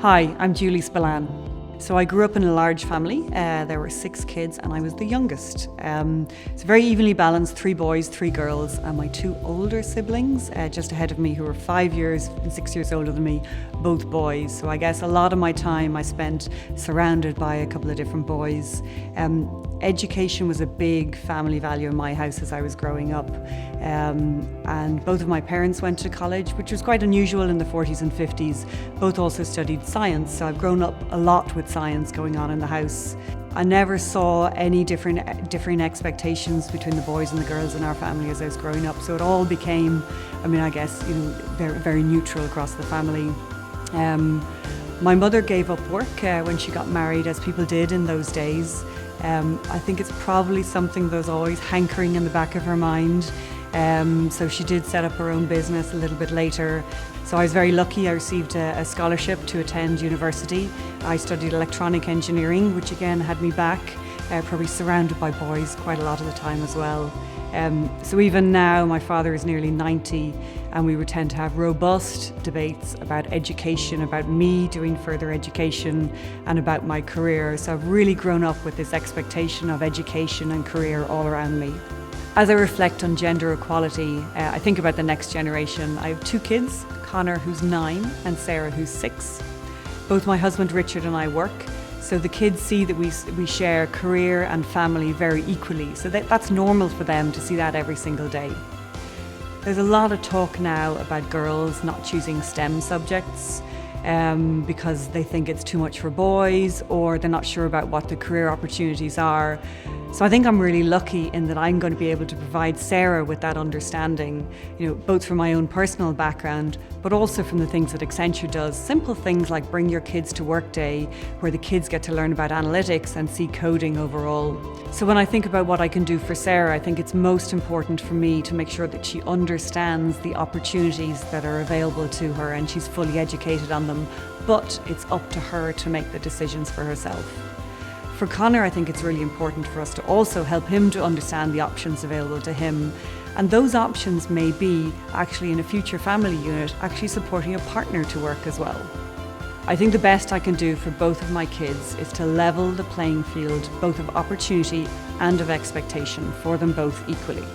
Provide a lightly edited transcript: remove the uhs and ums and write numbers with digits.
Hi, I'm Julie Spillane. So I grew up in a large family. There were 6 kids and I was the youngest. It's very evenly balanced, 3 boys, 3 girls, and my 2 older siblings just ahead of me who were 5 years and 6 years older than me, both boys. So I guess a lot of my time I spent surrounded by a couple of different boys. Education was a big family value in my house as I was growing up. And both of my parents went to college, which was quite unusual in the 40s and 50s. Both also studied science, so I've grown up a lot with science going on in the house. I never saw any differing expectations between the boys and the girls in our family as I was growing up, so it all became, very, very neutral across the family. My mother gave up work when she got married, as people did in those days. I think it's probably something that was always hankering in the back of her mind. So she did set up her own business a little bit later. So I was very lucky. I received a scholarship to attend university. I studied electronic engineering, which again had me back, probably surrounded by boys quite a lot of the time as well. So even now, my father is nearly 90, and we would tend to have robust debates about education, about me doing further education, and about my career. So I've really grown up with this expectation of education and career all around me. As I reflect on gender equality, I think about the next generation. I have 2 kids, Connor, who's 9, and Sarah, who's 6. Both my husband Richard and I work, so the kids see that we share career and family very equally, so that's normal for them to see that every single day. There's a lot of talk now about girls not choosing STEM subjects because they think it's too much for boys, or they're not sure about what the career opportunities are. So I think I'm really lucky in that I'm going to be able to provide Sarah with that understanding, both from my own personal background, but also from the things that Accenture does. Simple things like Bring Your Kids to Work Day, where the kids get to learn about analytics and see coding overall. So when I think about what I can do for Sarah, I think it's most important for me to make sure that she understands the opportunities that are available to her and she's fully educated on them, but it's up to her to make the decisions for herself. For Connor, I think it's really important for us to also help him to understand the options available to him. And those options may be, actually in a future family unit, actually supporting a partner to work as well. I think the best I can do for both of my kids is to level the playing field, both of opportunity and of expectation, for them both equally.